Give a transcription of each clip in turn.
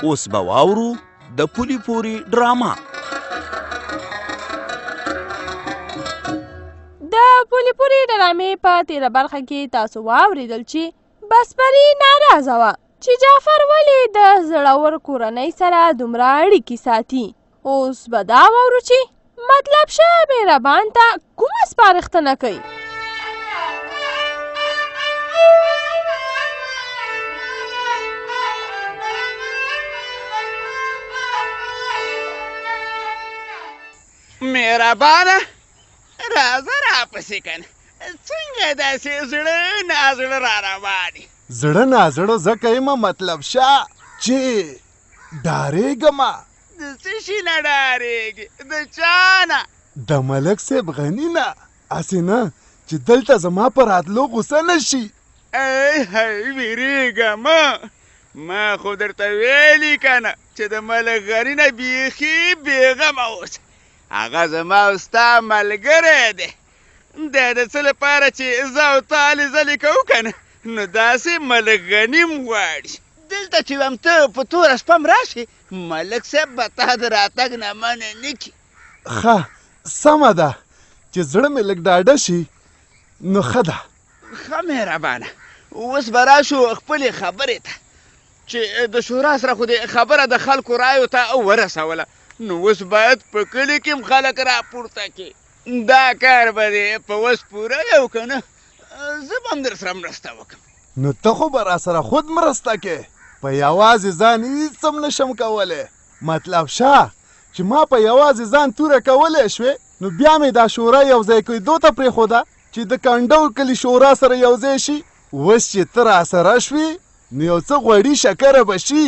اوس به واورو د پولي پوري ډراما. د پولي پوري ډرامې په تیره برخه کې تاسو واورېدل چې بسپري ناراضه وه چې جعفر ولې د زړور کورنۍ سره دومره اړیکې ساتي. اوس به دا واورو چې مطلب شه مهربان ته کومه سپارښتنه کوي. مهربانه راځه راپسې کنه څنګه داسې زړه نازړه را روانې. زړه نازړه ځکه یم مطلب شه چې ډارېږمه. د څه شي نه ډارېږې؟ د چا نه؟ د ملک صاحب غني نه. هسې نه چې دلته زما په راتلو غوسه نه شي. ای هی ویرېږم. ما خو درته ویلي که نه چې د ملک غني نه بیخي بېغمه اوسه. هغه زما او ستا ملګری دی. دا د څه لپاره چې زه او تا هلې ځلې کوو که نه نو داسې ملک غني م غواړي. دلته چې هم ته په توره شپه م راشې ملک صاحب به تا د راتګ نه منع نه کړي. ښه سمه ده چې زړه مې لږ ډاډه شي نو ښه ده. ښه مهربانه اوس به راشو خپلې خبرې ته چې د شورا سره خو دې خبره د خلکو رایو ته ورسوله نو اوس باید په کلي کې هم خلک راپورته کړي. دا کار به دې په وس پوره یو که نه زه به هم در سره مرسته وکړم. نو ته خو به راسره خود مرسته کې. په یوازې ځان هېڅ هم نشم کولی. مطلب شه چې ما په یوازې ځان توره کولی شوې نو بیا مې دا شورا یو ځای کېدو ته پرېښوده چې د کنډول کلي شورا سره یو ځای شي. اوس چې ته راسره شوې نو یو څه غوړي شکره به شي.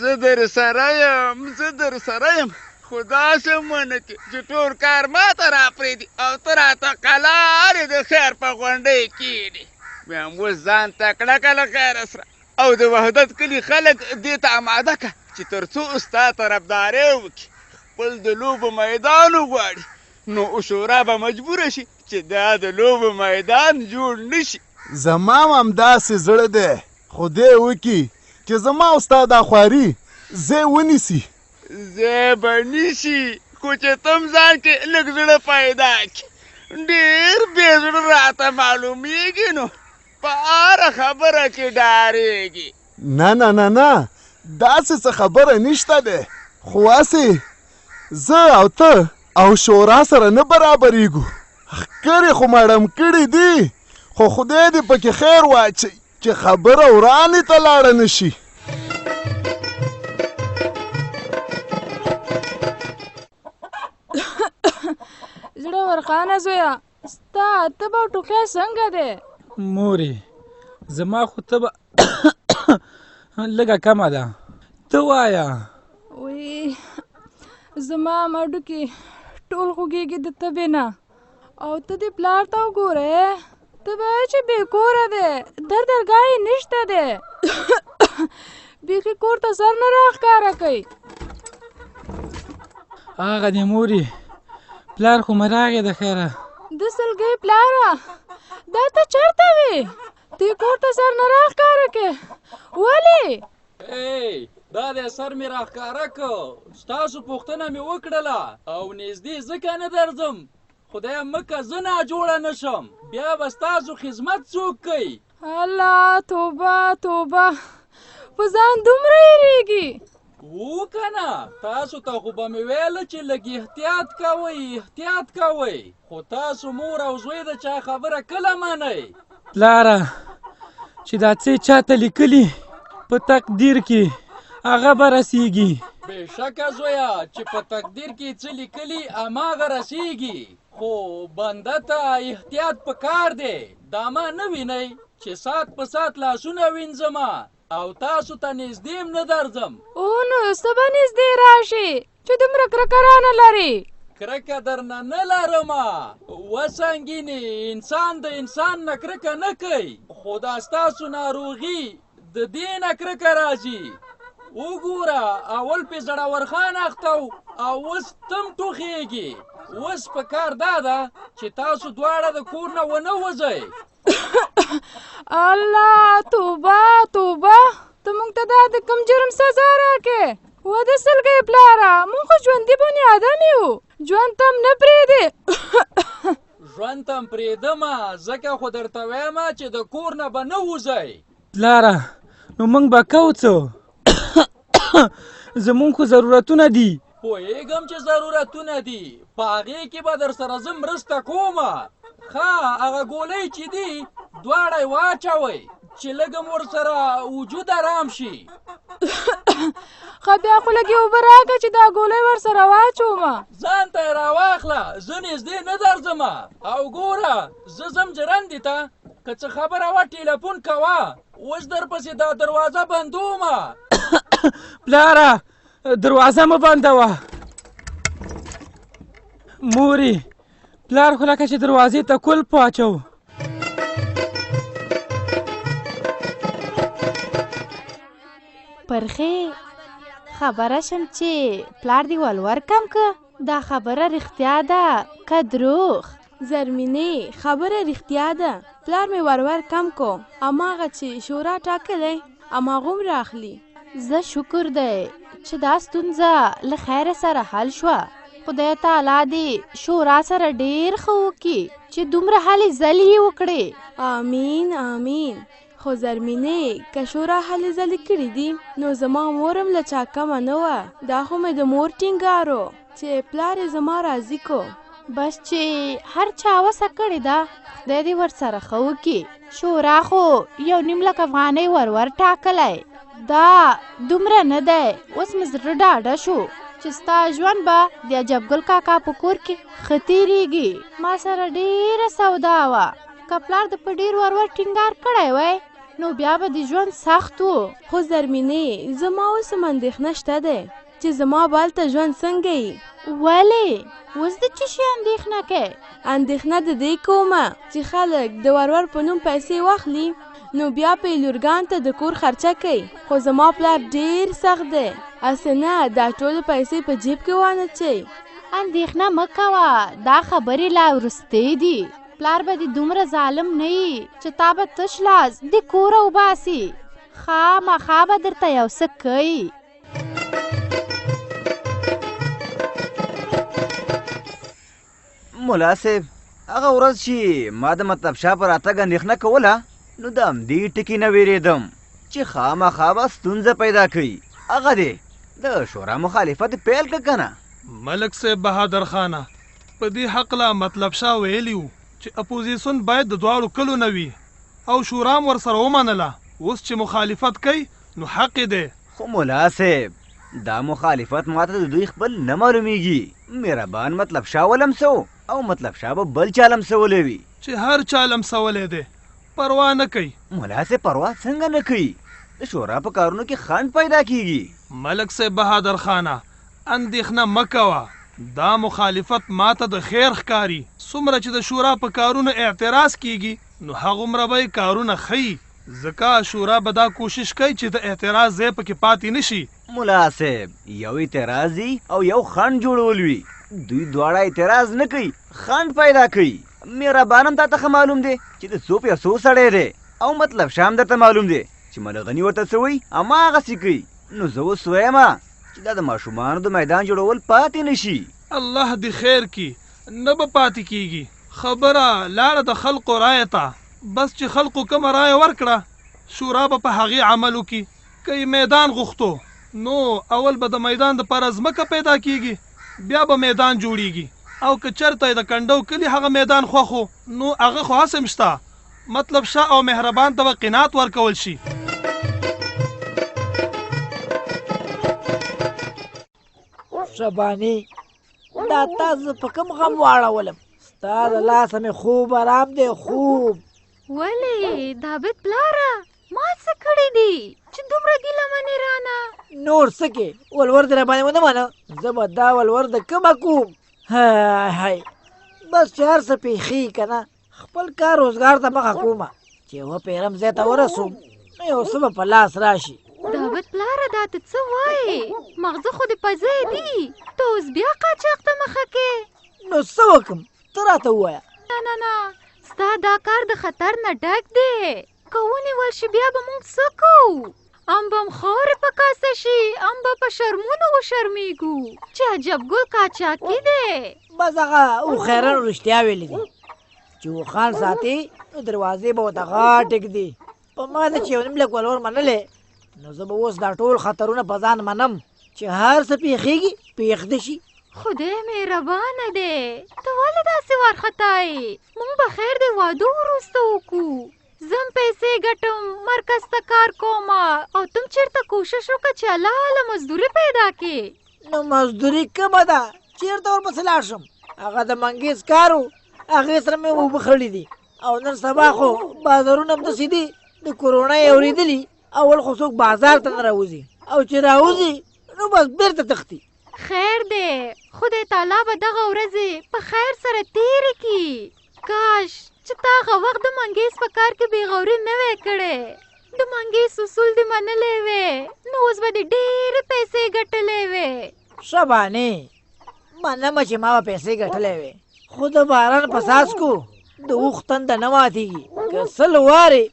زه در سره یم خو داسې ونه کې چې ټول کار ما ته راپرېږدي او ته راته قلارې د خیر په غونډۍ کښېنې. بیا هم اوس ځان تکړه که له خیره سره او د وحدت کلي خلک دې ته اماده که چې تر څو ستا طرفدارۍ وکړي خپل د لوبو میدان وغواړي نو شورا به مجبوره شي چې دا د لوبو میدان جوړ نه شي. زما هم همداسې زړه دی خدای وکړي چې زما او ستا دا خواري ځای ونیسي. ځای به نیسي خو چې ته هم ځان کې لږ زړه پیدا کړي. ډېر بې زړه راته معلومېږي نو په هره خبره کې ډارېږي. نه نه نه نه داسې څه خبره نشته دی خو هسې زه او ته او شورا سره نه برابرېږو. ښکرې خو مړم کړي دي خو خدای دې پکې خیر واچوي چې خبره ورانې ته لاړه نه شي. زړه ورخانه زویه ستا تبه او ټوکۍ څنګه دی؟ مورې زما خو تبه لږه کمه ده. ته وایه. وی زما مډوکې ټول خوږېږي د تبې نه او ته دې پلار ته وګورې ته به وایې چې بې کوره دی درګاه یې نشته دی. بیخي کور ته سر نه راښکاره کوي. هغه دی مورې پلار خو مې راغی د خیره. د سلګۍ پلاره دا ته چېرته وې؟ دې کور ته سر نه راښکاره کې ولې؟ دا د سر مې راښکاره که ستاسو پوښتنه مې وکړله او نږدې ځکه نه درځم خدای مکه زه ناجوړه نه شم بیا به ستاسو خدمت څوک کوي؟ الله توبه توبه په ځان دومره یېرېږي. و که نه تاسو ته خو به مې ویله چې لږ احتیاط کوئ خو تاسو مور او زوی د چا خبره کله منئ؟ پلاره چې دا څه چاته لیکلي په تقدیر کې هغه به رسیږي. بېشکه زویه چې په تقدیر کې څه لیکلي هماغه رسیږي خو بنده ته احتیاط پکار دی. دا ما نه وینئ چې سات په سات لاسونه وینځمه او تاسو ته نږدې هم نه درځم. او نو څه به نږدې راشي چې دومره کرکه رانه لرې؟ کرکه درنه نه لرمه وسنګینې انسان د انسان نه کرکه نه کوي خو دا ستاسو ناروغي د دې نه کرکه راځي. وګوره اول پې زړورخان اخته او اوس تم ټوخېږي. اوس په کار دا ده چې تاسو دواړه د کور نه ونه وځئ. الله توبه توبه ته موږ ته دا د کوم جرم سزا راکې؟ ژوندي بني ادم یو، ژوند ته هم نه پرېږدې. ژوند ته م پرېږدمه، ځکه خو درته وایم چې د کور نه به نه وځئ. پلاره نو موږ به کوو څه؟ زمونږ خو ضرورتونه دي. پوهېږم چې ضرورتونه دي، په هغې کې به در سره زه مرسته کومه. ښه هغه ګولۍ چې دي دواړه یې واچوئ چې لږ م ورسره وجود ارام شي. ښه بیا خو لږې اوبه راکړه چې دا ګولۍ ورسره واچومه. ځان ته یې راواخله، زه نږدې نه درځمه. او ګوره زه ځم جرندې ته، که څه خبره وه ټیلیفون کوه، اوس درپسې دا دروازه بندومه. پلاره دروازه مه بندوه. مورې پلار خو لکه چې دروازې ته کلپ واچو. پرخې خبره شم چې پلار دې ولور کم که دا خبره رښتیا ده که دروغ؟ زرمینې خبره رښتیا ده، پلار مې ورور کم کو، هماغه چې شورا ټاکلی هماغه هم راخلي. زه شکر دی چې دا ستونزه له خیره سره حل شوه. خدای تعالی دې شورا سره ډېر ښه وکړي چې دومره هلې ځلې یې وکړې. آمین آمین. خو زرمینې که شورا هلې ځلې کړي دي نو زما مور هم له چا کمه نه وه. دا خو مې د مور ټینګار و چې پلار یې زما راضي کو. بس چې هر چا وسه کړې ده خدای دې ورسره ښه وکړي. شورا خو 1.5 لک افغانۍ ور ټاکلی، دا دومره نه دی. اوس مې زړه ډاډه شو چې ستا ژوند به د عجبګل کاکا په کور کې ښه تېرېږي. ما سره ډېره سودا وه، که پلار د په ډېر ور ټینګار کړی وی نو بیا به د ژوند سخت و. خو زرمینې زما اوس هم اندېښنه شته دی چې زما به هلته ژوند څنګه وي. ولې اوس د څه شي اندېښنه کوې؟ اندېښنه د دې کومه چې خلک د ورور په نوم پیسې واخلي نو بیا په یې لورګان ته د کور خرچه کوي. خو زما پلار ډېر سخت دی، هسې نه دا ټولې پیسې په جیب کې وانچوي. اندېښنه مه کوه، دا خبرې لا وروستۍ دي. پلار به دې دومره ظالم نه وي چې تا به تش لاس د کوره وباسي. خامخا به درته یو څه کوي. ملا صاحب هغه ورځ چې ما د مطلب شاه په راتګ اندېښنه کوله نو د همدې ټکي نه وېرېدم چې خامخا به ستونزه پیدا کوي. هغه دی د شورا مخالفت پیل که که نه؟ ملک صاحب بهادر خانه په دې حقله مطلب شاه ویلي وو چې اپوزیسون باید د دواړو کلو نه وي او شورا م ورسره ومنله. اوس چې مخالفت کوي نو حق دی. خو ملا صاحب دا مخالفت ماته د دوی خپل نه معلومیږي. مهربان مطلب شاه ولمسو او مطلب شاه به بل چا لمسولی وي چې هر چا لمسولی دی، پروا نه کوي. ملا صاحب پروا څنګه نه کوي؟ د شورا په کارونو کې خنډ پیدا کیږي. ملک صاحب بهادر خانه اندېښنه مه کوه، دا مخالفت ماته د خیر ښکاري. څومره چې د شورا په کارونو اعتراض کیږي نو هغومره به یې کارونه ښیي، ځکه شورا به دا کوشش کوي چې د اعتراض ځای پکې پاتې نشي. ملا صاحب یو اعتراض دی او یو خنډ جوړول وي، دوی دواړه اعتراض نه کوي، خنډ پیدا کوي. مهربان هم تاته ښه معلوم دی چې د څو پیسو سړی دی او مطلب شاه هم درته معلوم دی چې ملغني ورته څه وایي هماغسې کوي. نو زه اوس ویمه چې دا د ماشومانو د میدان جوړول پاتې نشي. الله دې خیر کي، نه به پاتې کیږي. خبره لاړه د خلقو رایې ته، بس چې خلقو کومه رایه ورکړه شورا به په هغې عمل وکړي. که یې میدان غوښتو نو اول به د میدان دپاره ځمکه پیدا کیږي، بیا به میدان جوړیږي. او که چېرته یې د کنډو کلي هغه میدان خوښ و نو هغه خو هسې هم شته، مطلب شاه او مهربان ته به قناعت ورکول شي. شباني دا تاسو په کوم غم واړولم؟ ستا د لاسه مې خوب آرام دی خوب. ولې دابت پلاره ما څه کړی دي چې دومره ګیله منې رانه؟ نور څه کې ولور دې راباندې ونه منه، زه به دا ولور د کومه کوم؟ هی بس چې هر څه پېښېږي که نه خپل کار روزګار ته مخه کومه چې یوه پیرم ځای ته ورسوم نو یو څه به په لاس راشي. دابت پلاره دا ته څه وایې؟ مغزه خو دې په ځای دي، ته اوس بیا قاچاق ته مخه کې. نو څه وکړم ته راته ووایه. نه ستا دا کار د خطر نه ډک دی، که ونیول شي بیا به موږ څه کوو؟ ام به م خاورې په کاسه شي ام به په شرمونو وشرمېږو چې عجب ګل قاچاقي دی. بس هغه اوخیرن رښتیا ویلي دي چې اوښان ساتي نو دروازې به ورته غاټ ږدي. په ما ده چې یو نیم لږ ولور منلې نو زه به اوس دا ټول خطرونه په ځان منم چې هر څه پېښېږي پېښده شي. خدای مهربانه دی، ته ولې داسې وارخطا یې؟ موږ به خیر د واده وروسته وکړو. زم پیسې ګټم مرکز ته کار کوم او تم چېرته کوشش وکړه چې حلاله مزدوري پیدا کړې. نو مزدوري کومه ده چېرته ورپسې لاړ شم؟ هغه د منګیز کار و هغې سره مې اوبه خړي دي او نن سبا خو بازارونه همداسې دي د کرونا یې اورېدلي اول خو څوک بازار ته نه راوځي او چې راوځي نو بس بېرته تښتي. خیر دی، خدای تعالی به دغه ورځې په خیر سره تېرې کړي. کاش چې تا هغه وخت د منګیز په کار کې بېغوري نه وی کړې، د منګیز اصول دې منلی وې نو اوس به دې ډېرې پیسې ګټلې وې. ښه بانې منمه چې ما به پیسې ګټلی وې خو د باران په څاڅکو د اوښ تنده نه ماتېږي. که سل وارې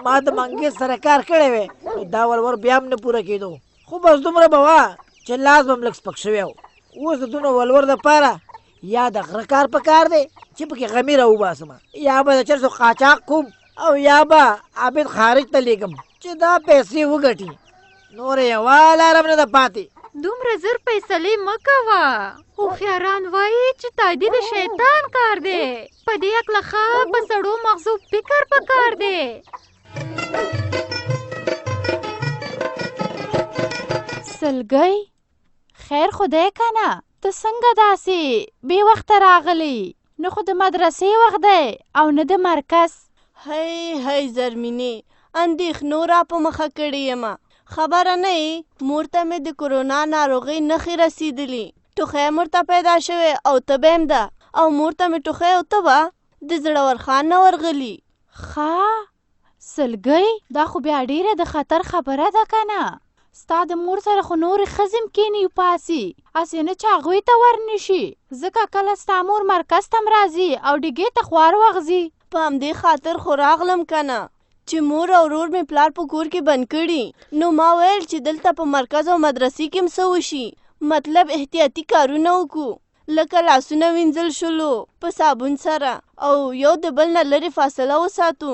ما د منګیز سره کار کړی وی نو دا ولور بیا هم نه پوره کېدو. خو بس دومره به وه چې لاس به م لږ سپک شوی و. اوس د دونه ولور دپاره یا د غره کار په کار دی چې پکې غمي راوباسم یا به د چرسو قاچاق کوم او یا به عابد خارج ته لیږم چې دا پیسې وګټي. نور یوه لاره م نه ده پاتې. دومره زر فیصلې مه کوه. هوښیاران وایي چې تادي د شیطان کار دی. په دې هکله ښه په سړو مغزو فکر پکار دی. سلګۍ خیر خدای کنه ته څنګه داسې بې وخته راغلی؟ نه خو د مدرسې وخت دی او نه د مرکز. هی زرمینې اندېښنو را په مخه کړې یمه. خبره نه یې مور ته مې د کرونا ناروغۍ نښې رسېدلي. ټوخی مور ته پیدا شوی او تبه هم ده او مور ته مې ټوخی او تبه د زړور خان نه ورغلي. ښه سلګۍ دا خو بیا ډېره د خطر خبره ده که نه؟ ستا د مور سره خو نورې ښځې هم کښېني وپاسي هسې نه چې هغوی ته ورنشي ځکه کله ستا مور مرکز ته هم راځي او ډیګې ته خوار وغځي. په همدې خاطر خو راغلم که نه چې مور او ورور مې پلار په کور کې بند کړي نو ما ویل چې دلته په مرکز او مدرسې کې هم څه وشي، مطلب احتیاطي کارونه وکړو لکه لاسونه وینځل شلو په صابون سره او یو د بل نه لرې فاصله وساتو.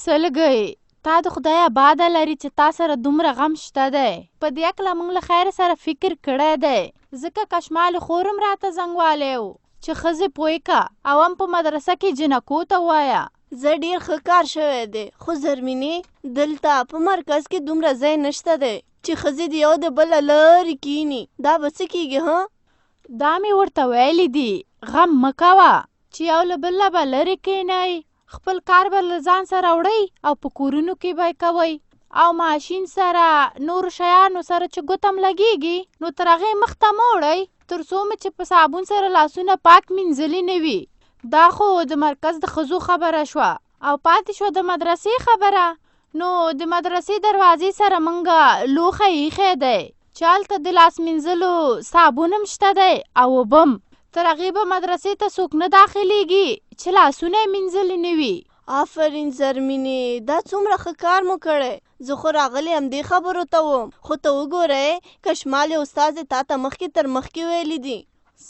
سلګۍ تا د خدای آباده لري چې تا سره دومره غم شته دی. په دې هکله موږ له خیر سره فکر کړی دی ځکه کشمال خور هم راته زنګ والی و چې ښځې پوی که او هم په مدرسه کې جنکو ته ووایه. زه ډېر ښه کار شوی دی خو زرمینې دلته په مرکز کې دومره ځای نشته دی چې ښځې د یو د بل لرې کښېني. دا به څه کېږي؟ ها دا مې ورته ویلي دي غم مه کوه چې یو له بل نه به لرې کښېنئ، خپل کار به له ځان سره وړئ او په کورونو کې به یې کوئ او ماشین سره نورو شیانو سره چې ګوتم لګېږي نو تر هغې مخته مه وړئ تر څو مې چې په صابون سره لاسونه پاک مینځلي نه وي. دا خو د مرکز د ښځو خبره شوه او پاتې شوه د مدرسې خبره. نو د مدرسې دروازې سره موږ لوښی ایښی دی چې هلته د لاس مینځلو صابون هم شته دی او اوبه هم. تر هغې به مدرسې ته څوک نه داخلیږي چې لاسونه یې مینځلي نه وي. آفرین زرمینې دا څومره ښه کار مو کړی. زه خو راغلی همدې خبرو ته وم خو ته وګورئ کشمال استاد تا ته مخکې تر مخکې ویلي دي.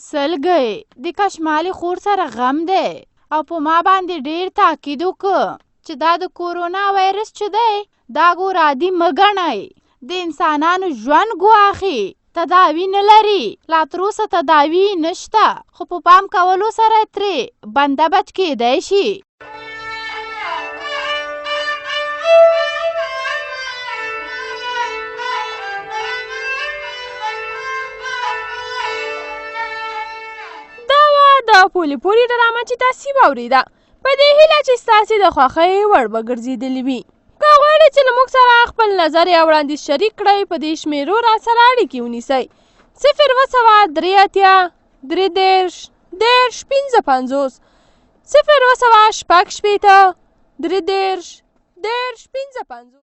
سلګۍ د کشمالي خور سره غم دی او په ما باندې ډېر تاکید وکړه چې دا د کورونا وایرس چې دی دا ګور عادي مه ګڼئ، د انسانانو ژوند ګواښي، تداوي نه لري، لا تروسه تداوي نشته خو په پام کولو سره ترې بنده بچ کېدی شي. د پولې پورې ډرامه چې تاسې واورېده په دې هیله چې ستاسې د خوښۍ وړ به ګرځېدلې وي. که غواړئ چې له موږ سره خپل نظر یا وړاندیز شریک کړئ په دې شمېرو را سره اړیکې ونیسئ 020301055 02016 30 50